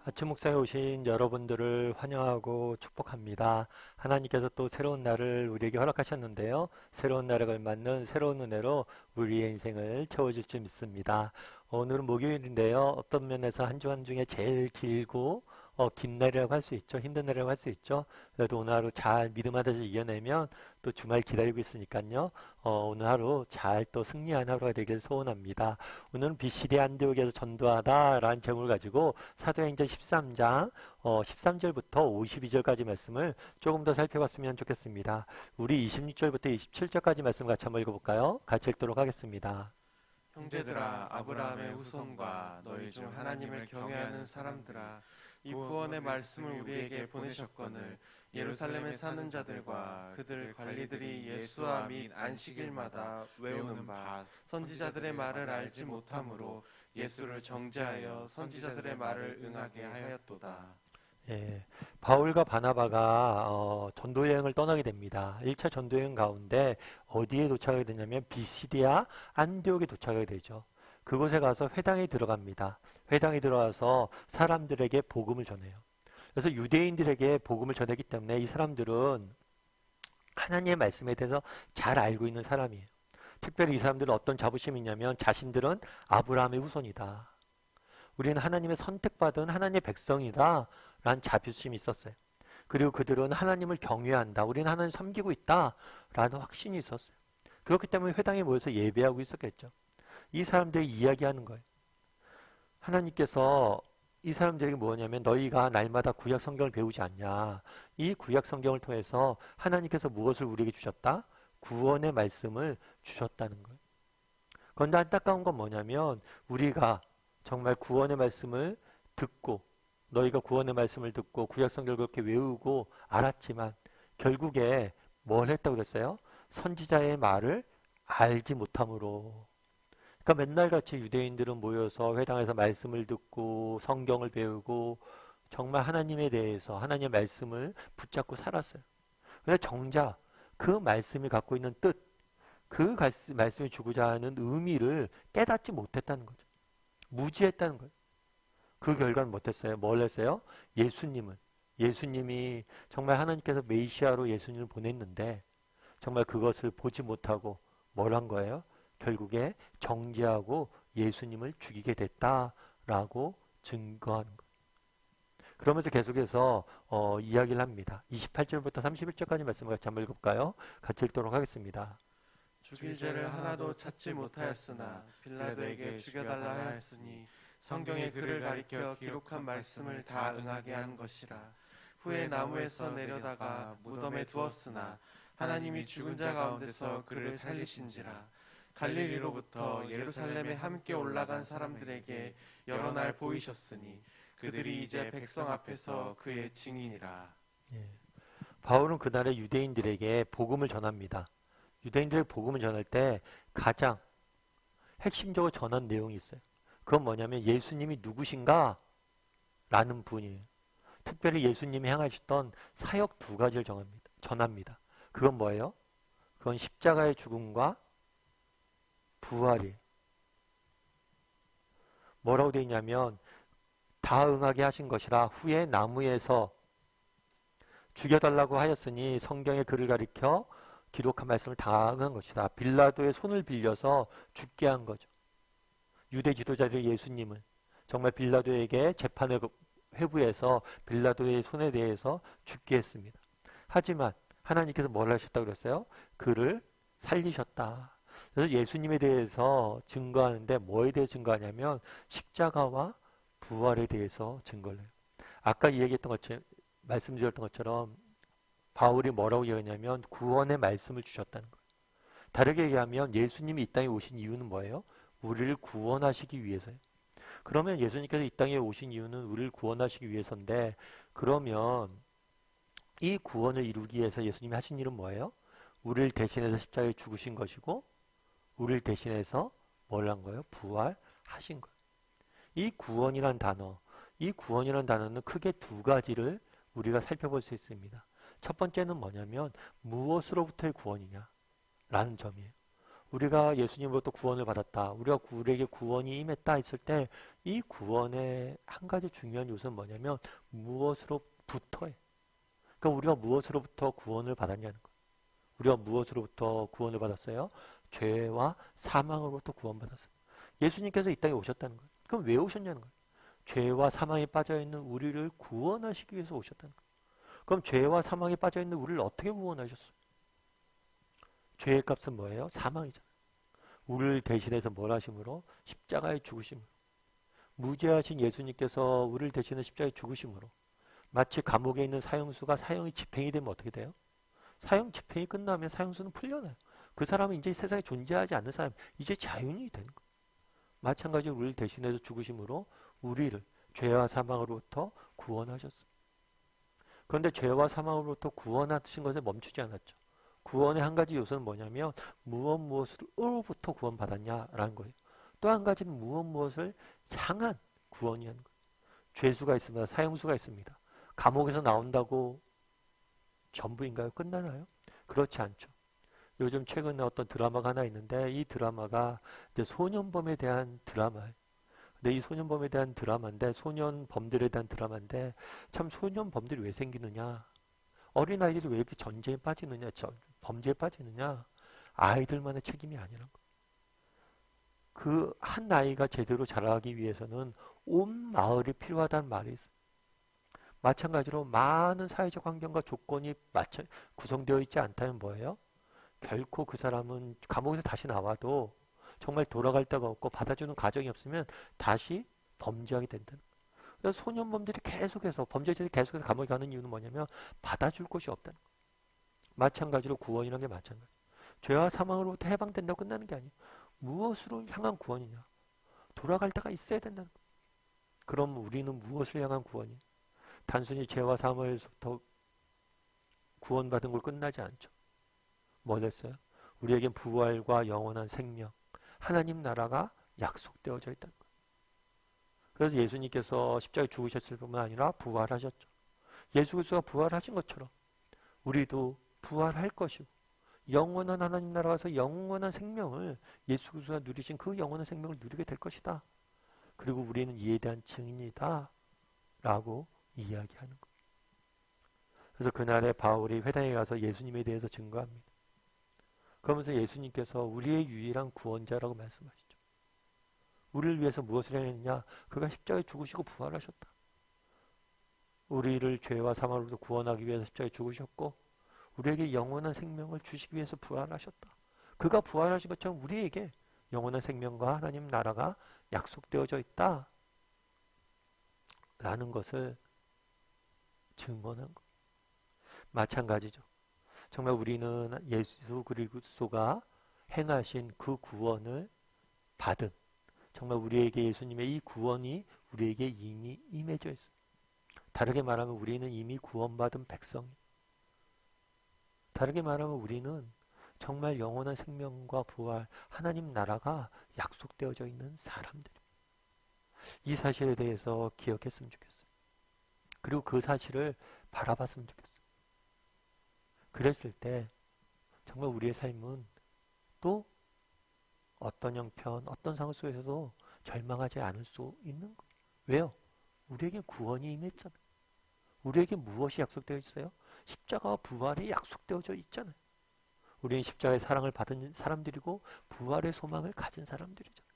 아침 묵상에 오신 여러분들을 환영하고 축복합니다. 하나님께서 또 새로운 날을 우리에게 허락하셨는데요. 새로운 날에 걸맞는 새로운 은혜로 우리의 인생을 채워줄 줄 믿습니다. 오늘은 목요일인데요. 어떤 면에서 한 주 한 중에 제일 길고 긴 날이라고 할 수 있죠. 힘든 날이라고 할 수 있죠. 그래도 오늘 하루 잘 믿음 안에서 이겨내면 또 주말 기다리고 있으니까요. 오늘 하루 잘 또 승리한 하루가 되길 소원합니다. 오늘은 비시디 안디옥에서 전도하다라는 제목을 가지고 사도행전 13장 13절부터 52절까지 말씀을 조금 더 살펴봤으면 좋겠습니다. 우리 26절부터 27절까지 말씀 같이 한번 읽어볼까요? 같이 읽도록 하겠습니다. 형제들아, 아브라함의 후손과 너희 중 하나님을 경외하는 사람들아, 이 구원의 말씀을 우리에게 보내셨거늘 예루살렘에 사는 자들과 그들 관리들이 예수와 및 안식일마다 외우는 바 선지자들의 말을 알지 못하므로 예수를 정죄하여 선지자들의 말을 응하게 하였도다. 예, 바울과 바나바가 전도 여행을 떠나게 됩니다. 1차 전도 여행 가운데 어디에 도착하게 되냐면 비시디아 안디옥에 도착하게 되죠. 그곳에 가서 회당에 들어갑니다. 회당에 들어가서 사람들에게 복음을 전해요. 그래서 유대인들에게 복음을 전했기 때문에 이 사람들은 하나님의 말씀에 대해서 잘 알고 있는 사람이에요. 특별히 이 사람들은 어떤 자부심이 있냐면 자신들은 아브라함의 후손이다. 우리는 하나님의 선택받은 하나님의 백성이다 라는 자부심이 있었어요. 그리고 그들은 하나님을 경외한다. 우리는 하나님을 섬기고 있다 라는 확신이 있었어요. 그렇기 때문에 회당에 모여서 예배하고 있었겠죠. 이 사람들이 이야기하는 거예요. 하나님께서 이 사람들에게 뭐냐면 너희가 날마다 구약 성경을 배우지 않냐. 이 구약 성경을 통해서 하나님께서 무엇을 우리에게 주셨다? 구원의 말씀을 주셨다는 거예요. 그런데 안타까운 건 뭐냐면 우리가 정말 구원의 말씀을 듣고 너희가 구원의 말씀을 듣고 구약 성경을 그렇게 외우고 알았지만 결국에 뭘 했다고 그랬어요? 선지자의 말을 알지 못함으로. 그러니까 맨날 같이 유대인들은 모여서 회당에서 말씀을 듣고 성경을 배우고 정말 하나님에 대해서 하나님의 말씀을 붙잡고 살았어요. 그런데 정작 그 말씀이 갖고 있는 뜻, 그 말씀이 주고자 하는 의미를 깨닫지 못했다는 거죠. 무지했다는 거예요. 그 결과는 못했어요. 뭘 했어요? 예수님이 정말 하나님께서 메시아로 예수님을 보냈는데 정말 그것을 보지 못하고 뭘 한 거예요? 결국에 정죄하고 예수님을 죽이게 됐다라고 증거하는 거예요. 그러면서 계속해서 이야기를 합니다. 28절부터 31절까지 말씀을 같이 한번 읽어볼까요? 같이 읽도록 하겠습니다. 죽일 죄를 하나도 찾지 못하였으나 빌라도에게 죽여달라 하였으니 성경에 그를 가리켜 기록한 말씀을 다 응하게 한 것이라. 후에 나무에서 내려다가 무덤에 두었으나 하나님이 죽은 자 가운데서 그를 살리신지라. 갈릴리로부터 예루살렘에 함께 올라간 사람들에게 여러 날 보이셨으니 그들이 이제 백성 앞에서 그의 증인이라. 예. 바울은 그날의 유대인들에게 복음을 전합니다. 유대인들에게 복음을 전할 때 가장 핵심적으로 전한 내용이 있어요. 그건 뭐냐면 예수님이 누구신가? 라는 분이에요. 특별히 예수님이 행하셨던 사역 두 가지를 전합니다. 그건 뭐예요? 그건 십자가의 죽음과 부활이에요. 뭐라고 되어 있냐면 다 응하게 하신 것이라 후에 나무에서 죽여달라고 하였으니 성경에 그를 가리켜 기록한 말씀을 다 응한 것이다. 빌라도의 손을 빌려서 죽게 한 거죠. 유대 지도자들이 예수님을 정말 빌라도에게 재판을 회부해서 빌라도의 손에 대해서 죽게 했습니다. 하지만 하나님께서 뭘 하셨다고 그랬어요? 그를 살리셨다. 그래서 예수님에 대해서 증거하는데 뭐에 대해 증거하냐면 십자가와 부활에 대해서 증거를 해요. 아까 이야기했던 것처럼 말씀드렸던 것처럼 바울이 뭐라고 얘기하냐면 구원의 말씀을 주셨다는 거예요. 다르게 얘기하면 예수님이 이 땅에 오신 이유는 뭐예요? 우리를 구원하시기 위해서예요. 그러면 예수님께서 이 땅에 오신 이유는 우리를 구원하시기 위해서인데 그러면 이 구원을 이루기 위해서 예수님이 하신 일은 뭐예요? 우리를 대신해서 십자가에 죽으신 것이고 우리를 대신해서 뭘 한 거예요? 부활하신 거예요. 이 구원이란 단어는 크게 두 가지를 우리가 살펴볼 수 있습니다. 첫 번째는 뭐냐면 무엇으로부터의 구원이냐 라는 점이에요. 우리가 예수님으로부터 구원을 받았다. 우리에게 구원이 임했다 했을 때 이 구원의 한 가지 중요한 요소는 뭐냐면 무엇으로부터예요. 그러니까 우리가 무엇으로부터 구원을 받았냐는 거예요. 우리가 무엇으로부터 구원을 받았어요? 죄와 사망으로부터 구원받았어요. 예수님께서 이 땅에 오셨다는 거예요. 그럼 왜 오셨냐는 거예요. 죄와 사망에 빠져있는 우리를 구원하시기 위해서 오셨다는 거예요. 그럼 죄와 사망에 빠져있는 우리를 어떻게 구원하셨어요? 죄의 값은 뭐예요? 사망이잖아요. 우리를 대신해서 뭘 하심으로? 십자가에 죽으심으로. 무죄하신 예수님께서 우리를 대신해 십자가에 죽으심으로. 마치 감옥에 있는 사형수가 사형이 집행이 되면 어떻게 돼요? 사형 집행이 끝나면 사형수는 풀려나요. 그 사람은 이제 세상에 존재하지 않는 사람, 이제 자연이 되는 거예요. 마찬가지로 우리를 대신해서 죽으심으로 우리를 죄와 사망으로부터 구원하셨어요. 그런데 죄와 사망으로부터 구원하신 것에 멈추지 않았죠. 구원의 한 가지 요소는 뭐냐면 무엇으로부터 구원받았냐라는 거예요. 또 한 가지는 무엇을 향한 구원이라는 거예요. 죄수가 있습니다. 사형수가 있습니다. 감옥에서 나온다고 전부인가요? 끝나나요? 그렇지 않죠. 요즘 최근에 어떤 드라마가 하나 있는데 이 드라마가 이제 소년범에 대한 드라마예요. 근데 이 소년범에 대한 드라마인데 소년범들에 대한 드라마인데 참 소년범들이 왜 생기느냐? 어린아이들이 왜 이렇게 전쟁에 빠지느냐? 범죄에 빠지느냐? 아이들만의 책임이 아니란 거. 그 한 아이가 제대로 자라기 위해서는 온 마을이 필요하다는 말이 있어요. 마찬가지로 많은 사회적 환경과 조건이 구성되어 있지 않다면 뭐예요? 결코 그 사람은 감옥에서 다시 나와도 정말 돌아갈 데가 없고 받아주는 가정이 없으면 다시 범죄하게 된다는 거예요. 그래서 소년범들이 계속해서 범죄자들이 계속해서 감옥에 가는 이유는 뭐냐면 받아줄 곳이 없다는 거예요. 마찬가지로 구원이라는 게 마찬가지예요. 죄와 사망으로부터 해방된다고 끝나는 게 아니에요. 무엇으로 향한 구원이냐? 돌아갈 데가 있어야 된다는 거예요. 그럼 우리는 무엇을 향한 구원이에요? 단순히 죄와 사망에서부터 구원받은 걸 끝나지 않죠. 뭐 됐어요? 우리에겐 부활과 영원한 생명, 하나님 나라가 약속되어져 있다는 거예요. 그래서 예수님께서 십자가에 죽으셨을 뿐만 아니라 부활하셨죠. 예수 그리스도가 부활하신 것처럼 우리도 부활할 것이고 영원한 하나님 나라 가서 영원한 생명을 예수 그리스도가 누리신 그 영원한 생명을 누리게 될 것이다. 그리고 우리는 이에 대한 증인이다 라고 이야기하는 거예요. 그래서 그날에 바울이 회당에 가서 예수님에 대해서 증거합니다. 그러면서 예수님께서 우리의 유일한 구원자라고 말씀하시죠. 우리를 위해서 무엇을 행했느냐? 그가 십자가에 죽으시고 부활하셨다. 우리를 죄와 사망으로부터 구원하기 위해서 십자가에 죽으셨고 우리에게 영원한 생명을 주시기 위해서 부활하셨다. 그가 부활하신 것처럼 우리에게 영원한 생명과 하나님 나라가 약속되어져 있다. 라는 것을 증언한 것. 마찬가지죠. 정말 우리는 예수 그리스도가 행하신 그 구원을 받은 정말 우리에게 예수님의 이 구원이 우리에게 이미 임해져 있어요. 다르게 말하면 우리는 이미 구원받은 백성. 다르게 말하면 우리는 정말 영원한 생명과 부활, 하나님 나라가 약속되어져 있는 사람들. 이 사실에 대해서 기억했으면 좋겠어요. 그리고 그 사실을 바라봤으면 좋겠어요. 그랬을 때 정말 우리의 삶은 또 어떤 형편, 어떤 상황 속에서도 절망하지 않을 수 있는 거예요. 왜요? 우리에게 구원이 임했잖아요. 우리에게 무엇이 약속되어 있어요? 십자가와 부활이 약속되어져 있잖아요. 우리는 십자가의 사랑을 받은 사람들이고 부활의 소망을 가진 사람들이잖아요.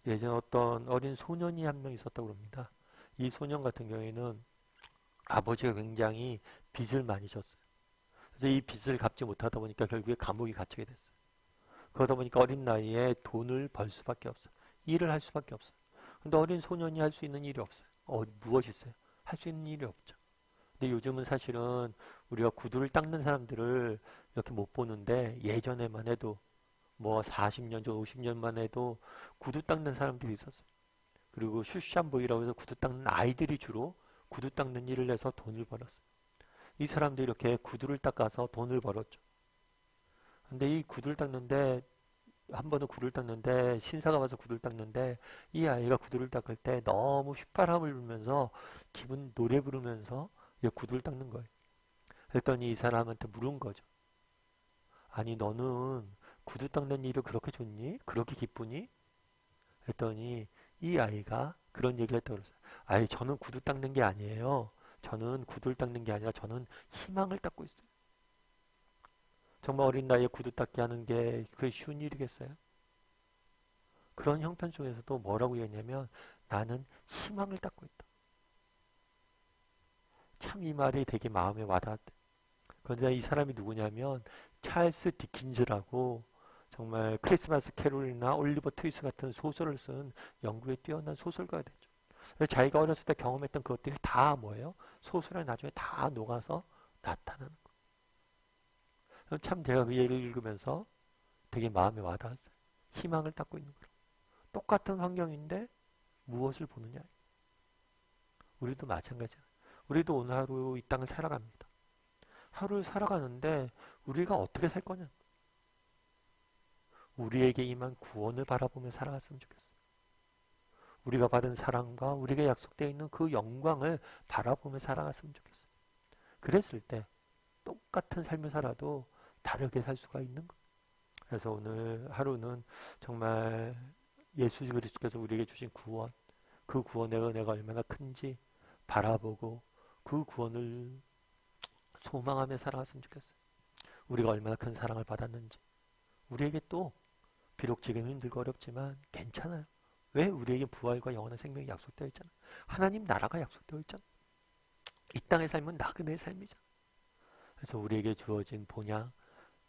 예전에 어떤 어린 소년이 한 명 있었다고 합니다. 이 소년 같은 경우에는 아버지가 굉장히 빚을 많이 졌어요. 그래서 이 빚을 갚지 못하다 보니까 결국에 감옥에 갇히게 됐어요. 그러다 보니까 어린 나이에 돈을 벌 수밖에 없어요. 일을 할 수밖에 없어요. 근데 어린 소년이 할 수 있는 일이 없어요. 무엇이 있어요? 할 수 있는 일이 없죠. 근데 요즘은 사실은 우리가 구두를 닦는 사람들을 이렇게 못 보는데 예전에만 해도 뭐 40년 전, 50년만 해도 구두 닦는 사람들이 있었어요. 그리고 슈샴보이라고 해서 구두 닦는 아이들이 주로 구두 닦는 일을 해서 돈을 벌었어요. 이 사람들이 이렇게 구두를 닦아서 돈을 벌었죠. 근데 이 구두를 닦는데 한 번은 구두를 닦는데 신사가 와서 구두를 닦는데 이 아이가 구두를 닦을 때 너무 휘파람을 불면서 노래 부르면서 구두를 닦는 거예요. 그랬더니 이 사람한테 물은 거죠. 아니 너는 구두 닦는 일을 그렇게 좋니? 그렇게 기쁘니? 했더니 이 아이가 그런 얘기를 했다고 그랬어요. 아이, 저는 구두 닦는 게 아니에요. 저는 구두를 닦는 게 아니라 저는 희망을 닦고 있어요. 정말 어린 나이에 구두 닦기 하는 게 그게 쉬운 일이겠어요? 그런 형편 속에서도 뭐라고 얘기했냐면 나는 희망을 닦고 있다. 참 이 말이 되게 마음에 와닿았대. 그런데 이 사람이 누구냐면 찰스 디킨즈라고 정말 크리스마스 캐롤이나 올리버 트위스 같은 소설을 쓴 영국의 뛰어난 소설가가 됐죠. 그래서 자기가 어렸을 때 경험했던 그것들이 다 뭐예요? 소설에 나중에 다 녹아서 나타나는 거예요. 참 제가 그 얘기를 읽으면서 되게 마음에 와닿았어요. 희망을 닦고 있는 거로. 똑같은 환경인데 무엇을 보느냐. 우리도 마찬가지야. 우리도 오늘 하루 이 땅을 살아갑니다. 하루를 살아가는데 우리가 어떻게 살 거냐. 우리에게 임한 구원을 바라보며 살아갔으면 좋겠어요. 우리가 받은 사랑과 우리에게 약속되어 있는 그 영광을 바라보며 살아갔으면 좋겠어요. 그랬을 때 똑같은 삶을 살아도 다르게 살 수가 있는 거예요. 그래서 오늘 하루는 정말 예수 그리스도께서 우리에게 주신 구원, 그 구원의 은혜가 얼마나 큰지 바라보고 그 구원을 소망하며 살아갔으면 좋겠어요. 우리가 얼마나 큰 사랑을 받았는지. 우리에게 또 비록 지금 힘들고 어렵지만 괜찮아요. 왜? 우리에게 부활과 영원한 생명이 약속되어 있잖아. 하나님 나라가 약속되어 있잖아. 이 땅의 삶은 나그네의 삶이잖아. 그래서 우리에게 주어진 본향,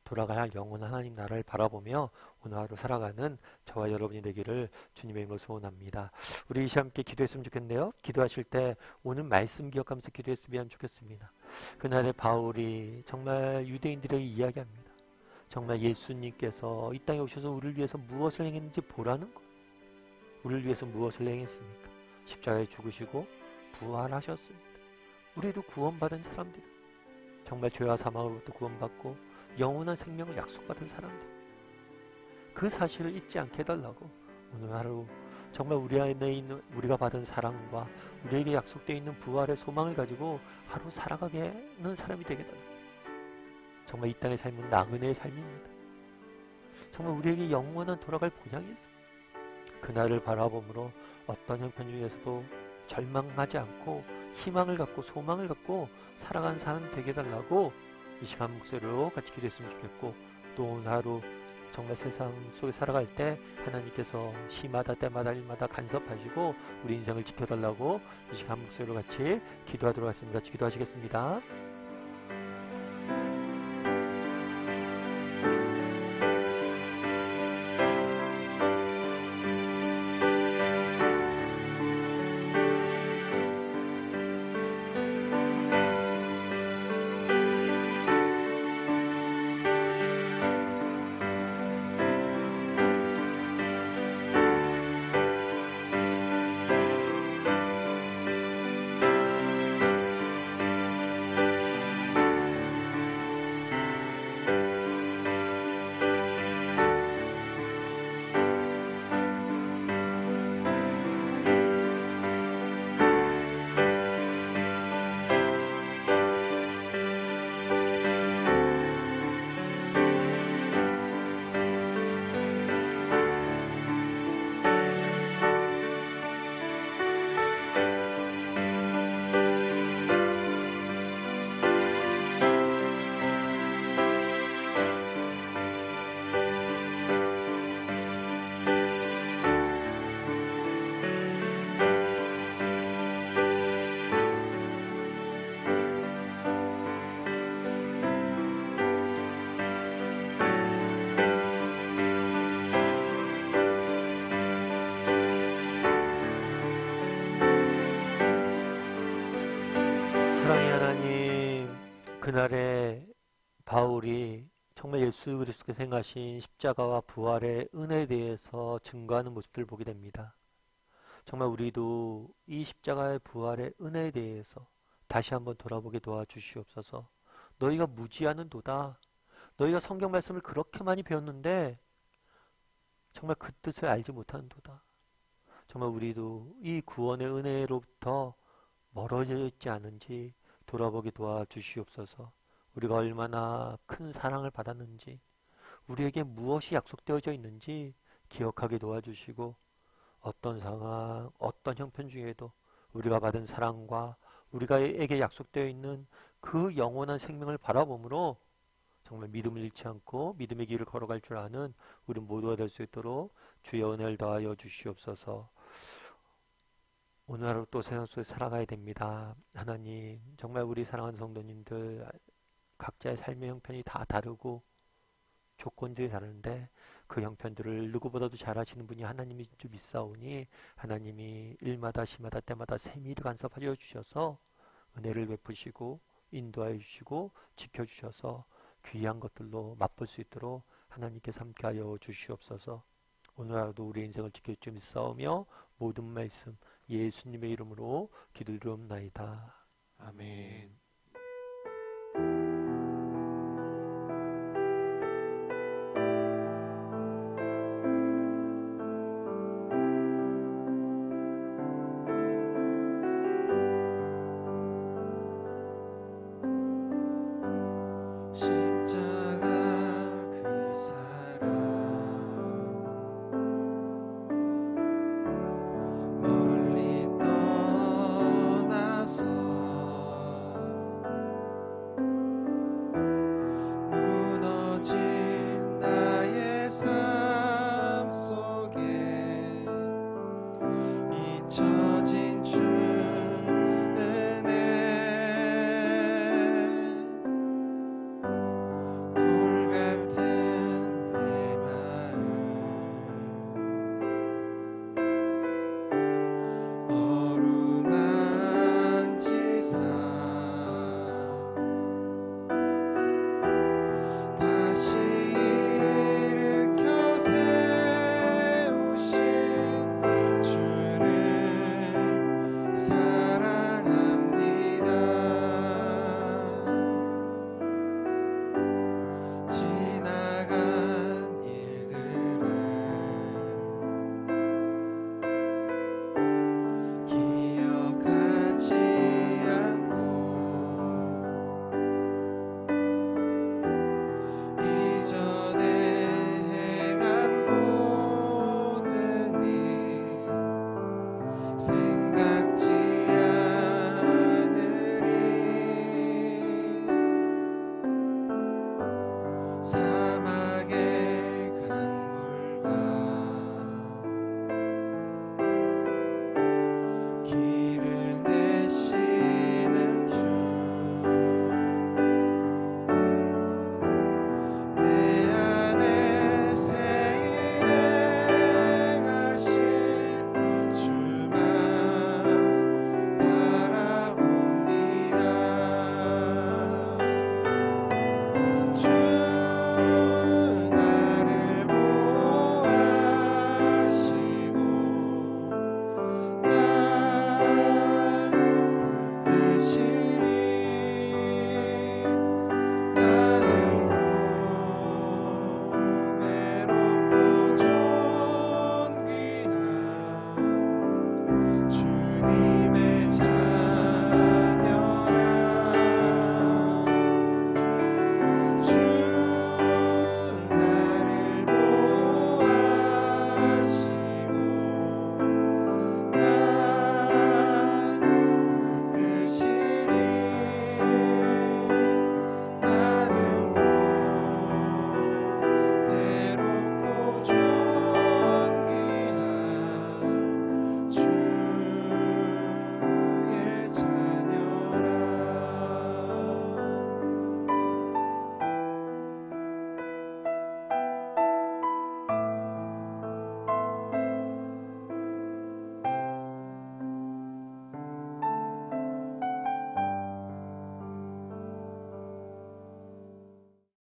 돌아가야 할 영원한 하나님 나라를 바라보며 오늘 하루 살아가는 저와 여러분이 되기를 주님의 이름으로 소원합니다. 우리 이 시간 함께 기도했으면 좋겠네요. 기도하실 때 오늘 말씀 기억하면서 기도했으면 좋겠습니다. 그날의 바울이 정말 유대인들에게 이야기합니다. 정말 예수님께서 이 땅에 오셔서 우리를 위해서 무엇을 행했는지 보라는 것. 우리를 위해서 무엇을 행했습니까? 십자가에 죽으시고 부활하셨습니다. 우리도 구원받은 사람들, 정말 죄와 사망으로부터 구원받고 영원한 생명을 약속받은 사람들, 그 사실을 잊지 않게 해달라고 오늘 하루 정말 우리 안에 있는 우리가 받은 사랑과 우리에게 약속되어 있는 부활의 소망을 가지고 하루 살아가게 하는 사람이 되게 해달라고. 정말 이 땅의 삶은 나그네의 삶입니다. 정말 우리에게 영원한 돌아갈 본향이 있습니다. 그날을 바라보므로 어떤 형편 중에서도 절망하지 않고 희망을 갖고 소망을 갖고 살아가는 사람 되게 해달라고 이 시간 목소리로 같이 기도했으면 좋겠고, 또 오늘 하루 정말 세상 속에 살아갈 때 하나님께서 시마다 때마다 일마다 간섭하시고 우리 인생을 지켜달라고 이 시간 목소리로 같이 기도하도록 하겠습니다. 같이 기도하시겠습니다. 사랑의 하나님, 그날에 바울이 정말 예수 그리스도께서 행하신 십자가와 부활의 은혜에 대해서 증거하는 모습들을 보게 됩니다. 정말 우리도 이 십자가의 부활의 은혜에 대해서 다시 한번 돌아보게 도와주시옵소서. 너희가 무지하는도다. 너희가 성경 말씀을 그렇게 많이 배웠는데 정말 그 뜻을 알지 못하는도다. 정말 우리도 이 구원의 은혜로부터 멀어져 있지 않은지 돌아보게 도와주시옵소서. 우리가 얼마나 큰 사랑을 받았는지, 우리에게 무엇이 약속되어져 있는지 기억하게 도와주시고 어떤 상황, 어떤 형편 중에도 우리가 받은 사랑과 우리가에게 약속되어 있는 그 영원한 생명을 바라보므로 정말 믿음을 잃지 않고 믿음의 길을 걸어갈 줄 아는 우리 모두가 될 수 있도록 주의 은혜를 더하여 주시옵소서. 오늘 하루 또 세상 속에 살아가야 됩니다. 하나님, 정말 우리 사랑하는 성도님들 각자의 삶의 형편이 다 다르고 조건들이 다른데 그 형편들을 누구보다도 잘 아시는 분이 하나님인 줄 믿사오니 하나님이 일마다 시마다 때마다 세밀히 간섭하여 주셔서 은혜를 베푸시고 인도하여 주시고 지켜주셔서 귀한 것들로 맛볼 수 있도록 하나님께서 함께하여 주시옵소서. 오늘 하루도 우리 인생을 지킬 줄 믿사오며 모든 말씀 예수님의 이름으로 기도드리옵나이다. 아멘. 십자가 그 사랑 멀리 떠나서 무너진 나의 삶 속에 잊혀진 주 은혜 돌 같은 내 마음 어루만지사 다시 일으켜 세우신 주를 사랑합니다. 지나간 일들을 기억하지 않고 이전에 행한 모든 일 생각지 않으리